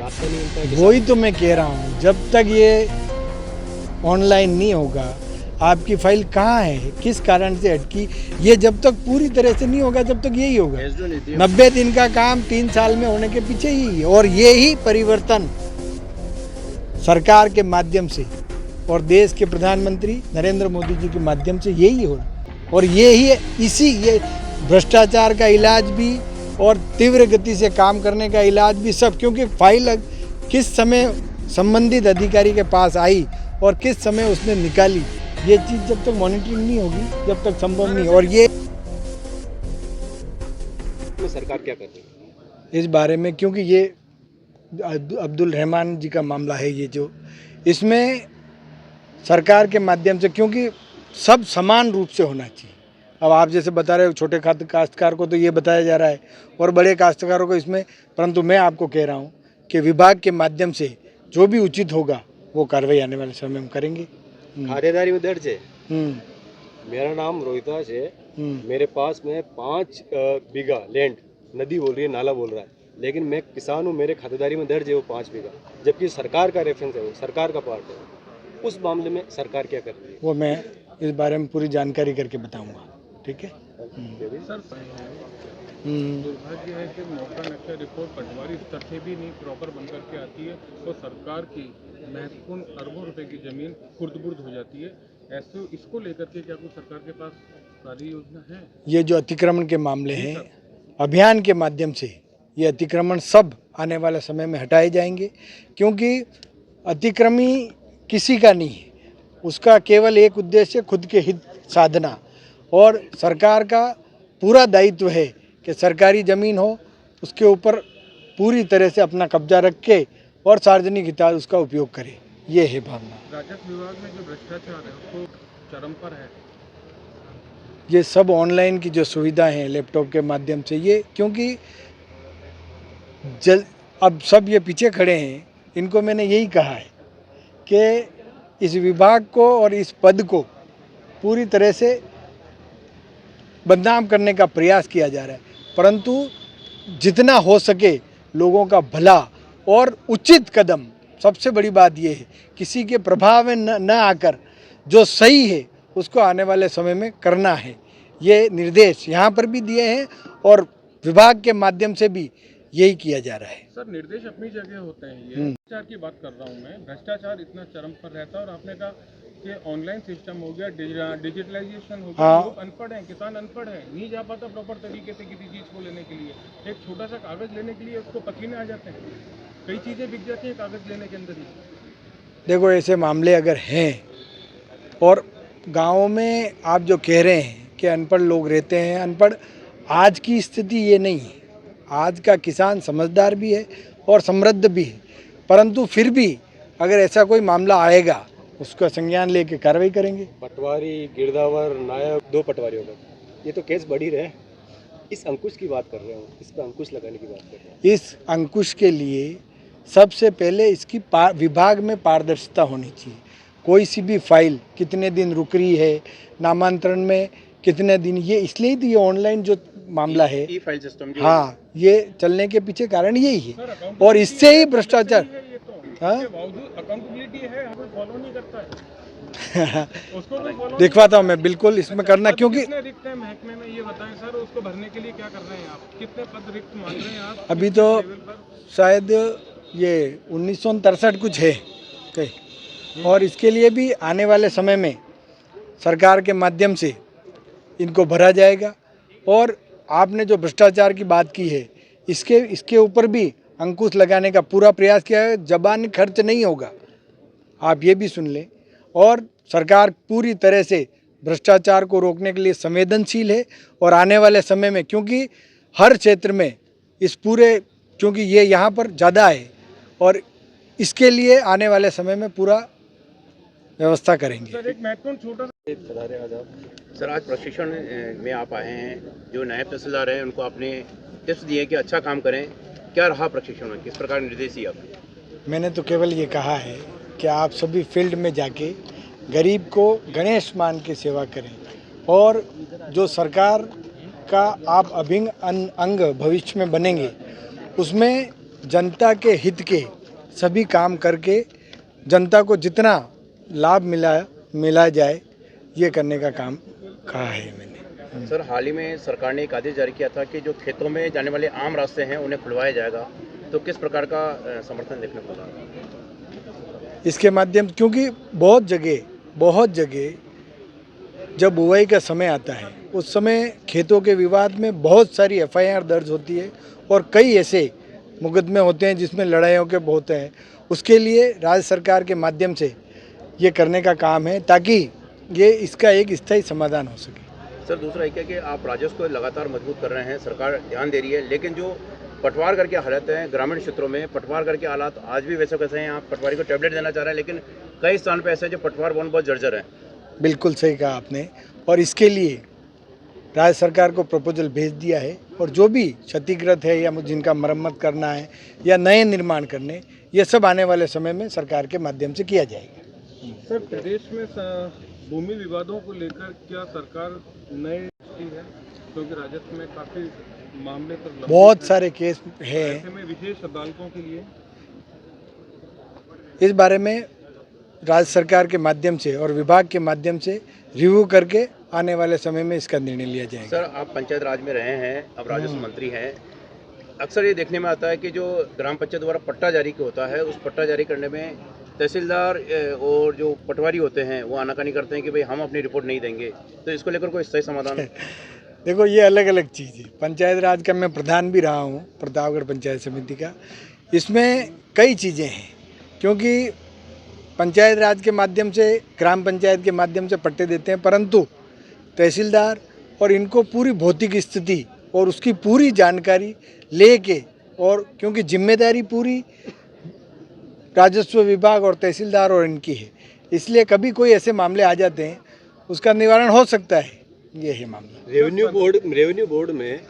रास्ता नहीं मिलता है। वही तो मैं कह रहा हूँ, जब तक ये ऑनलाइन नहीं होगा, आपकी फाइल कहाँ है, किस कारण से अटकी, ये जब तक पूरी तरह से नहीं होगा तब तक यही होगा। 90 दिन का काम 3 साल में होने के पीछे ही है। और ये ही परिवर्तन सरकार के माध्यम से और देश के प्रधानमंत्री नरेंद्र मोदी जी के माध्यम से यही हो रहा। और ये भ्रष्टाचार का इलाज भी और तीव्र गति से काम करने का इलाज भी सब, क्योंकि फाइल किस समय संबंधित अधिकारी के पास आई और किस समय उसने निकाली, ये चीज़ जब तक मॉनिटरिंग नहीं होगी जब तक संभव नहीं। और ये सरकार क्या कर रही है इस बारे में, क्योंकि ये अब्दुल रहमान जी का मामला है, ये जो इसमें सरकार के माध्यम से, क्योंकि सब समान रूप से होना चाहिए। अब आप जैसे बता रहे हो छोटे काश्तकार को तो ये बताया जा रहा है और बड़े काश्तकारों को इसमें, परंतु मैं आपको कह रहा हूँ कि विभाग के माध्यम से जो भी उचित होगा वो कार्रवाई आने वाले समय में करेंगे। खातेदारी में दर्ज है। मेरा नाम रोहिताश है। मेरे पास में 5 बीघा लैंड, नदी बोल रही है, नाला बोल रहा है, लेकिन मैं किसान हूँ, मेरे खातेदारी में दर्ज है वो 5 बीघा, जबकि सरकार का रेफरेंस है, वो सरकार का पार्ट है। उस मामले में सरकार क्या कर रही है वो मैं इस बारे में पूरी जानकारी करके बताऊंगा। ठीक है। सर, दुर्भाग्य है कि मौका नक्शा रिपोर्ट पटवारी स्तर से भी नहीं प्रॉपर बन करके आती है और सरकार की महत्वपूर्ण अरबों रुपए की जमीन खुर्द-बुर्द हो जाती है। ऐसे इसको लेकर के क्या कुछ सरकार के पास कार्य योजना है? ये जो अतिक्रमण के मामले हैं, अभियान के माध्यम से ये अतिक्रमण सब आने वाले समय में हटाए जाएंगे, क्योंकि अतिक्रमी किसी का नहीं है, उसका केवल एक उद्देश्य खुद के हित साधना। और सरकार का पूरा दायित्व है कि सरकारी ज़मीन हो उसके ऊपर पूरी तरह से अपना कब्जा रख के और सार्वजनिक हितार्थ उसका उपयोग करे, ये है भावना। राजस्व विभाग में जो भ्रष्टाचार है उसको चरम पर है। ये सब ऑनलाइन की जो सुविधा है लैपटॉप के माध्यम से, ये क्योंकि अब सब ये पीछे खड़े हैं, इनको मैंने यही कहा है कि इस विभाग को और इस पद को पूरी तरह से बदनाम करने का प्रयास किया जा रहा है, परंतु जितना हो सके लोगों का भला और उचित कदम, सबसे बड़ी बात ये है किसी के प्रभाव में न आकर जो सही है उसको आने वाले समय में करना है। ये निर्देश यहाँ पर भी दिए हैं और विभाग के माध्यम से भी यही किया जा रहा है। सर, निर्देश अपनी जगह होते हैं, ये भ्रष्टाचार की बात कर रहा हूँ मैं। भ्रष्टाचार इतना चरम पर रहता है और आपने कहा कि ऑनलाइन सिस्टम हो गया, डिजिटलाइजेशन हो गया। लोग अनपढ़ हैं, किसान अनपढ़ है, नहीं जा पाता प्रॉपर तरीके से किसी चीज़ को लेने के लिए। एक छोटा सा कागज़ लेने के लिए उसको पसीने आ जाते हैं, कई चीज़ें बिक जाती हैं कागज़ लेने के अंदर ही। देखो, ऐसे मामले अगर हैं और गाँव में आप जो कह रहे हैं कि अनपढ़ लोग रहते हैं, अनपढ़, आज की स्थिति ये नहीं है। आज का किसान समझदार भी है और समृद्ध भी है, परंतु फिर भी अगर ऐसा कोई मामला आएगा उसका संज्ञान लेके कार्रवाई करेंगे। पटवारी, गिरदावर, नायक, 2 पटवारी होगा, ये तो केस बढ़ ही रहे। इस अंकुश की बात कर रहे हो, इस पर अंकुश लगाने की बात कर रहे हैं। इस अंकुश के लिए सबसे पहले इसकी विभाग में पारदर्शिता होनी चाहिए। कोई सी भी फाइल कितने दिन रुक रही है, नामांतरण में कितने दिन, ये इसलिए तो ये ऑनलाइन जो मामला है, ई फाइल सिस्टम, हाँ, ये चलने के पीछे कारण यही है और इससे ही भ्रष्टाचार। अकाउंटेबिलिटी है, हमें फॉलो नहीं करता है। उसको कोई फॉलो दिखवाता हूँ मैं, बिल्कुल इसमें करना, क्योंकि कितने रिक्त हैं महकमे में, ये बताएं सर। उसको भरने के लिए क्या कर रहे हैं आप? कितने पद रिक्त मान रहे हैं आप? अभी तो शायद ये 1963 कुछ है और इसके लिए भी आने वाले समय में सरकार के माध्यम से इनको भरा जाएगा। और आपने जो भ्रष्टाचार की बात की है, इसके ऊपर भी अंकुश लगाने का पूरा प्रयास किया है। ज़बानी खर्च नहीं होगा, आप ये भी सुन लें। और सरकार पूरी तरह से भ्रष्टाचार को रोकने के लिए संवेदनशील है और आने वाले समय में, क्योंकि हर क्षेत्र में इस पूरे, क्योंकि ये यहाँ पर ज़्यादा है और इसके लिए आने वाले समय में पूरा व्यवस्था करेंगे। सर, एक महत्वपूर्ण छोटा सर, आज प्रशिक्षण में आप आए हैं, जो नायब तहसीलदार हैं उनको आपने टिप्स दिए कि अच्छा काम करें, क्या रहा प्रशिक्षण में, किस प्रकार निर्देश दिए आपने? मैंने तो केवल ये कहा है कि आप सभी फील्ड में जाके गरीब को गणेश मान के सेवा करें और जो सरकार का आप अभिन्न अंग भविष्य में बनेंगे उसमें जनता के हित के सभी काम करके जनता को जितना लाभ मिला जाए ये करने का काम कहा है मैंने। सर, हाल ही में सरकार ने एक आदेश जारी किया था कि जो खेतों में जाने वाले आम रास्ते हैं उन्हें खुलवाया जाएगा, तो किस प्रकार का समर्थन देखने को मिला? इसके माध्यम क्योंकि बहुत जगह जब बुआई का समय आता है उस समय खेतों के विवाद में बहुत सारी FIR दर्ज होती है और कई ऐसे मुकदमे होते हैं जिसमें लड़ाइयों के होते हैं। उसके लिए राज्य सरकार के माध्यम से ये करने का काम है ताकि ये इसका एक स्थायी समाधान हो सके। सर, दूसरा एक है कि आप राजस्व को लगातार मजबूत कर रहे हैं, सरकार ध्यान दे रही है, लेकिन जो पटवारगढ़ के हालत हैं ग्रामीण क्षेत्रों में, पटवारगढ़ के हालात आज भी वैसे कैसे हैं? आप पटवारी को टैबलेट देना चाह रहे हैं, लेकिन कई स्थान पे ऐसे हैं जो पटवार वन बहुत जर्जर हैं। बिल्कुल सही कहा आपने, और इसके लिए राज्य सरकार को प्रपोजल भेज दिया है और जो भी क्षतिग्रस्त है या जिनका मरम्मत करना है या नए निर्माण करने, ये सब आने वाले समय में सरकार के माध्यम से किया जाएगा। सर, प्रदेश में भूमि विवादों को लेकर क्या सरकार नए है? क्योंकि राजस्व में काफ़ी मामले पर बहुत सारे केस हैं, ऐसे में विशेष अदालतों के लिए इस बारे में राज्य सरकार के माध्यम से और विभाग के माध्यम से रिव्यू करके आने वाले समय में इसका निर्णय लिया जाएगा। सर, आप पंचायत राज में रहे हैं, अब राजस्व मंत्री हैं, अक्सर ये देखने में आता है कि जो ग्राम पंचायत द्वारा पट्टा जारी होता है, उस पट्टा जारी करने में तहसीलदार और जो पटवारी होते हैं वो आनाकानी करते हैं कि भाई हम अपनी रिपोर्ट नहीं देंगे, तो इसको लेकर कोई सही समाधान है? देखो, ये अलग अलग चीज़ है। पंचायत राज का मैं प्रधान भी रहा हूँ, प्रतापगढ़ पंचायत समिति का। इसमें कई चीज़ें हैं, क्योंकि पंचायत राज के माध्यम से, ग्राम पंचायत के माध्यम से पट्टे देते हैं, परंतु तहसीलदार और इनको पूरी भौतिक स्थिति और उसकी पूरी जानकारी लेके, और क्योंकि जिम्मेदारी पूरी राजस्व विभाग और तहसीलदार और इनकी है, इसलिए कभी कोई ऐसे मामले आ जाते हैं उसका निवारण हो सकता है। ये है मामला। रेवेन्यू बोर्ड में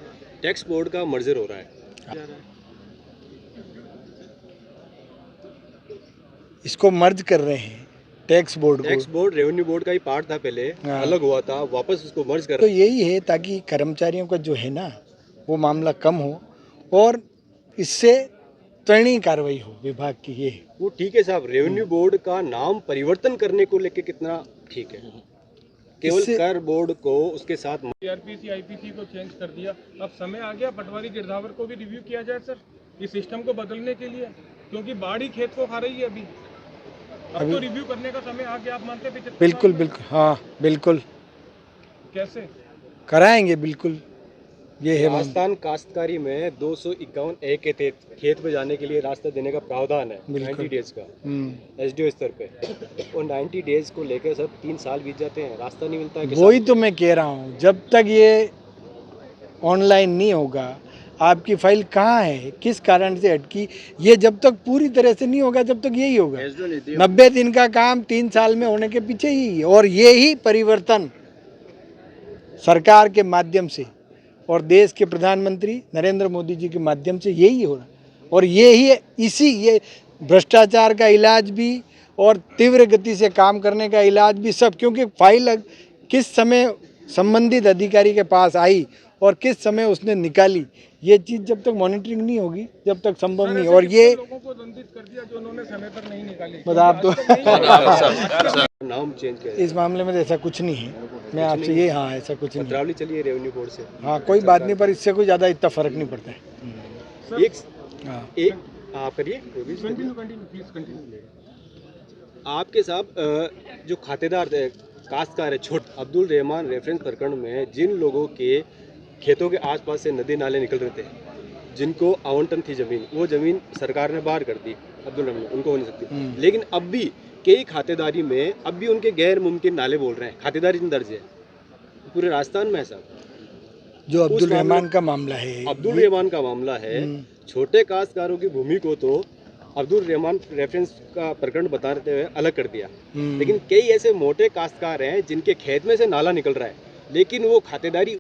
टैक्स बोर्ड का मर्जर हो रहा है। इसको मर्ज कर रहे हैं टैक्स बोर्ड रेवेन्यू बोर्ड का ही पार्ट था पहले, अलग हुआ था, वापस उसको मर्ज कर। तो यही है ताकि कर्मचारियों का जो है ना वो मामला कम हो और इससे त्वरणीय कार्रवाई हो विभाग की। ये वो ठीक है साहब, रेवेन्यू बोर्ड का नाम परिवर्तन करने को लेके कितना ठीक है? केवल कर बोर्ड को उसके साथ CRPC IPC को चेंज कर दिया, अब समय आ गया पटवारी गिरदावर को भी रिव्यू किया जाए सर, इस सिस्टम को बदलने के लिए, क्योंकि बाढ़ ही खेत को खा रही है अभी। अब तो रिव्यू करने का समय आ गया, आप मानते हैं? बिल्कुल बिल्कुल, हाँ बिल्कुल कैसे कराएंगे, बिल्कुल ये है। राजस्थान काश्तकारी में 251A के तहत खेत में जाने के लिए रास्ता देने का प्रावधान है 90 डेज का SDO स्तर पे, और 90 डेज को लेकर सब 3 साल बीत जाते हैं, रास्ता नहीं मिलता है। वही तो मैं कह रहा हूँ, जब तक ये ऑनलाइन नहीं होगा, आपकी फाइल कहाँ है, किस कारण से अटकी, ये जब तक पूरी तरह से नहीं होगा जब तक यही होगा। 90 दिन का काम 3 साल में होने के पीछे ही है, और ये ही परिवर्तन सरकार के माध्यम से और देश के प्रधानमंत्री नरेंद्र मोदी जी के माध्यम से यही हो रहा, और ये ही भ्रष्टाचार का इलाज भी और तीव्र गति से काम करने का इलाज भी, सब। क्योंकि फाइल किस समय संबंधित अधिकारी के पास आई और किस समय उसने निकाली, ये चीज़ जब तक मॉनिटरिंग नहीं होगी जब तक संभव नहीं। और ये लोगों को दंडित कर दिया जो उन्होंने समय पर नहीं निकाली। बस आप तो नाम चेंज कर, इस मामले में तो ऐसा कुछ नहीं है, मैं आपसे ये, हाँ ऐसा कुछ नहीं। पत्रावली चलिए रेवेन्यू बोर्ड से, हाँ कोई बात नहीं, पर इससे कोई ज़्यादा इतना फर्क नहीं पड़ता है। एक आप करिए, आपके साहब जो खातेदार काश्तकार है, छोट अब्दुल रहमान रेफरेंस प्रकरण में जिन लोगों के खेतों के आसपास से नदी नाले निकल रहे थे, जिनको आवंटन थी जमीन, वो जमीन सरकार ने बाहर कर दी अब्दुल रहमान, उनको हो नहीं सकती। लेकिन अब भी कई खातेदारी में अब भी उनके गैर मुमकिन नाले बोल रहे हैं, खातेदारी में दर्ज है पूरे राजस्थान में। ऐसा जो अब्दुल रहमान का मामला है, अब्दुल रहमान का मामला है, छोटे काश्तकारों की भूमि को तो अब्दुल रहमान रेफरेंस का प्रकरण बताते हुए अलग कर दिया, लेकिन कई ऐसे मोटे काश्तकार हैं जिनके खेत में से नाला निकल रहा है, लेकिन वो खातेदारी